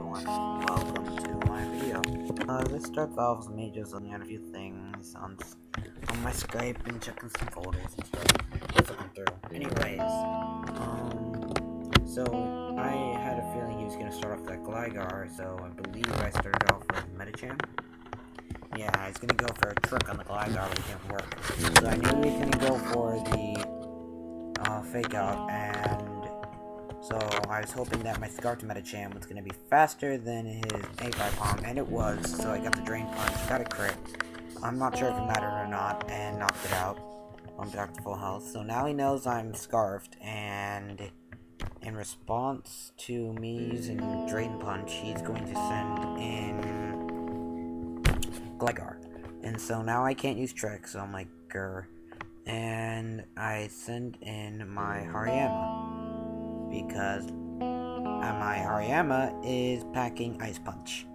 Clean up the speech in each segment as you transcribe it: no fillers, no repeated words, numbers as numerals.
everyone, welcome to my video. This starts off with me just looking at a few things on my Skype and checking some photos and stuff. Just looking through. Anyways, so I had a feeling he was gonna start off that Gligar, so I believe I started off with Medicham. Yeah, I was gonna go for a trick on the Gligar, but it didn't work. So I knew he was gonna go for the fake out, and so I was hoping that my Scarf Medicham was going to be faster than his A5 Palm, and it was, so I got the Drain Punch, got a crit. I'm not sure if it mattered or not, and knocked it out. I'm back to full health. So now he knows I'm Scarfed, and in response to me using Drain Punch, he's going to send in Gligar. And so now I can't use Trick, so I'm like, grr. And I send in my Hariyama, because my Hariyama is packing Ice Punch.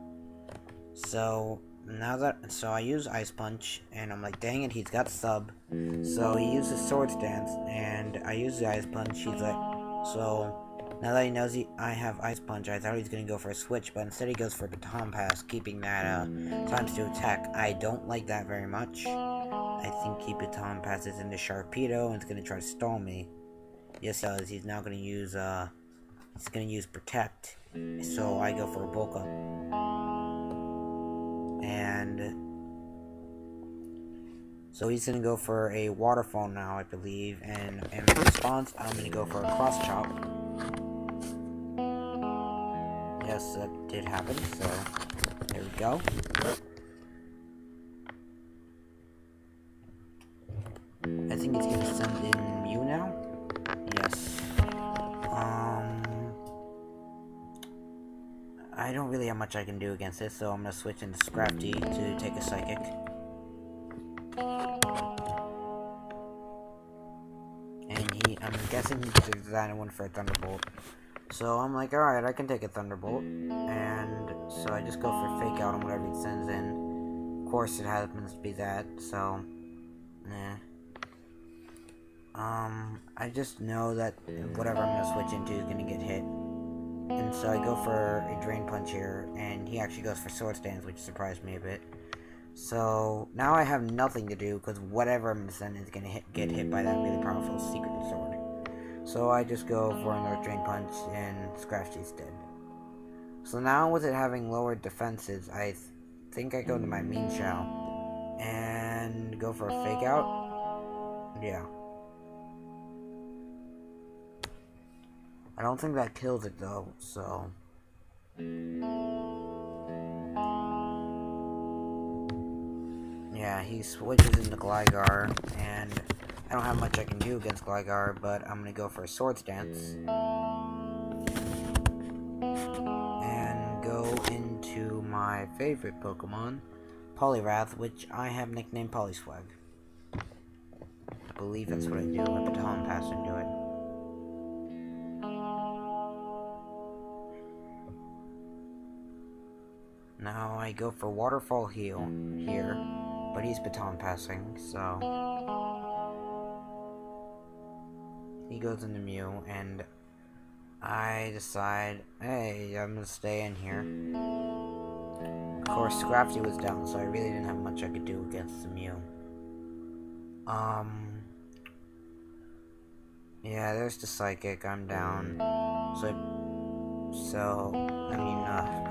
So I use Ice Punch, and I'm like, dang it, he's got sub. So he uses Swords Dance, and I use the Ice Punch. He's like, so now that he knows I have Ice Punch, I thought he was gonna go for a switch, but instead he goes for Baton Pass, keeping that times 2 attack. I don't like that very much. I think he Baton Passes into Sharpedo and it's gonna try to stall me. Yes, he does. He's now gonna use Protect. So I go for a Bulk Up. And so he's gonna go for a Waterfall now, I believe, and in response I'm gonna go for a Cross Chop. Yes, that did happen, so there we go. I think it's gonna send in Mew now. Yes. I don't really have much I can do against this, so I'm gonna switch into Scrafty to take a Psychic. And I'm guessing he designed one for a Thunderbolt. So I'm like, alright, I can take a Thunderbolt. And so I just go for Fake Out on whatever he sends in. Of course it happens to be that, so I just know that whatever I'm gonna switch into is gonna get hit. And so I go for a Drain Punch here, and he actually goes for Sword Stance, which surprised me a bit. So now I have nothing to do, because whatever I'm gonna send is gonna get hit by that really powerful Secret Sword. So I just go for another Drain Punch, and Scrafty's dead. So now with it having lowered defenses, I think I go into my Mean Chow, and go for a Fake Out. Yeah. I don't think that kills it though, so yeah, he switches into Gligar, and I don't have much I can do against Gligar, but I'm gonna go for a Swords Dance and go into my favorite Pokemon, Poliwrath, which I have nicknamed Polyswag. I believe that's what I do. I Baton Pass into it. Now I go for Waterfall Heal here, but he's Baton Passing, so he goes into Mew, and I decide, hey, I'm gonna stay in here. Of course, Scrafty was down, so I really didn't have much I could do against the Mew. Yeah, there's the Psychic, I'm down.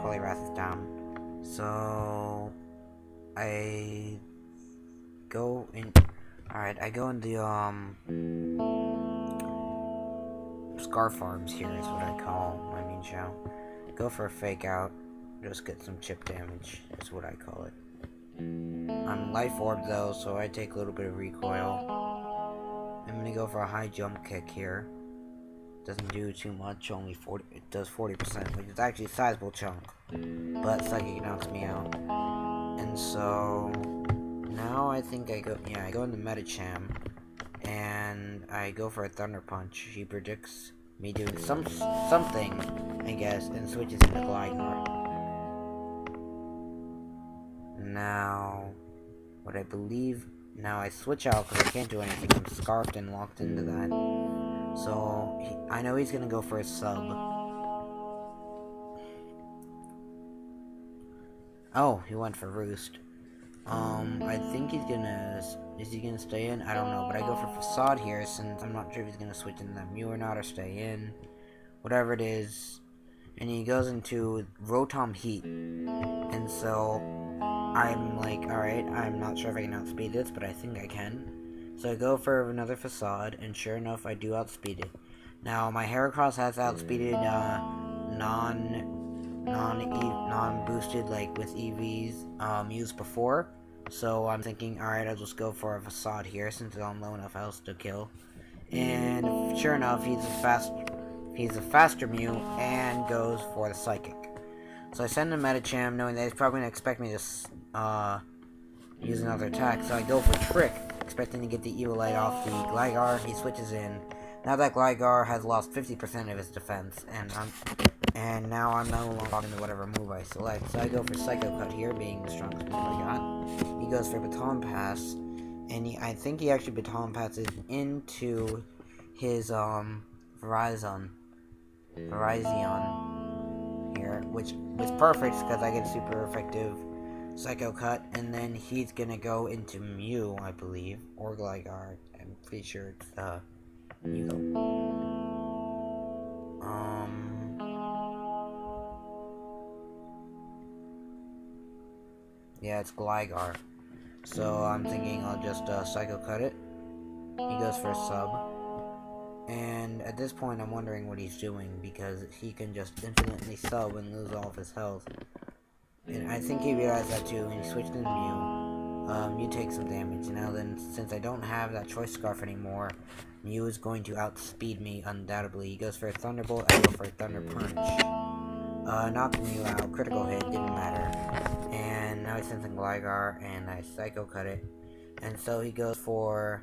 Poliwrath is down. So I go in. Alright, I go in the Scarf Farms here is what I call my Mean Chow. Go for a Fake Out, just get some chip damage is what I call it. I'm Life Orb though, so I take a little bit of recoil. I'm gonna go for a high jump kick here. Doesn't do too much, only 40. It does 40%, which is actually a sizable chunk. But Psychic knocks me out. And so now I think I go into Medicham, and I go for a Thunder Punch. He predicts me doing something, I guess, and switches into Gligar. Now, what I believe. Now I switch out because I can't do anything. I'm scarfed and locked into that. So I know he's gonna go for a sub. Oh, he went for Roost. I think he's gonna... Is he gonna stay in? I don't know, but I go for Facade here since I'm not sure if he's gonna switch into that Mew or not, or stay in. Whatever it is. And he goes into Rotom Heat. And so, I'm like, alright, I'm not sure if I can outspeed this, but I think I can. So I go for another Facade, and sure enough, I do outspeed it. Now, my Heracross has outspeeded, non-boosted, like, with EVs, used before. So I'm thinking, alright, I'll just go for a Facade here, since it's on low enough else to kill. And sure enough, he's a faster Mew, and goes for the Psychic. So I send him Medicham, knowing that he's probably going to expect me to use another attack. So I go for Trick, expecting to get the Evilite off the Gligar. He switches in. Now that Gligar has lost 50% of his defense, and now I'm no longer locked into whatever move I select. So I go for Psycho Cut here, being the strongest move I got. He goes for Baton Pass, and I think he actually Baton Passes into his Virizion here, which was perfect because I get a super effective Psycho Cut, and then he's gonna go into Mew, I believe, or Gligar. I'm pretty sure it's Mew. Yeah, it's Gligar. So I'm thinking I'll just Psycho Cut it. He goes for a sub. And at this point, I'm wondering what he's doing, because he can just infinitely sub and lose all of his health. And I think he realized that too, and he switched into Mew. Mew takes some damage. Now then, since I don't have that Choice Scarf anymore, Mew is going to outspeed me undoubtedly. He goes for a Thunderbolt, I go for a Thunder Punch. Knocked Mew out, critical hit, didn't matter. And now he's sensing Gligar, and I Psycho Cut it. And so he goes for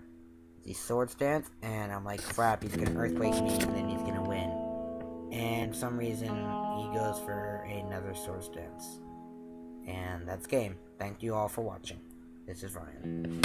the Swords Dance, and I'm like, crap, he's gonna Earthquake me, and then he's gonna win. And for some reason, he goes for another Swords Dance. And that's game. Thank you all for watching. This is Ryan.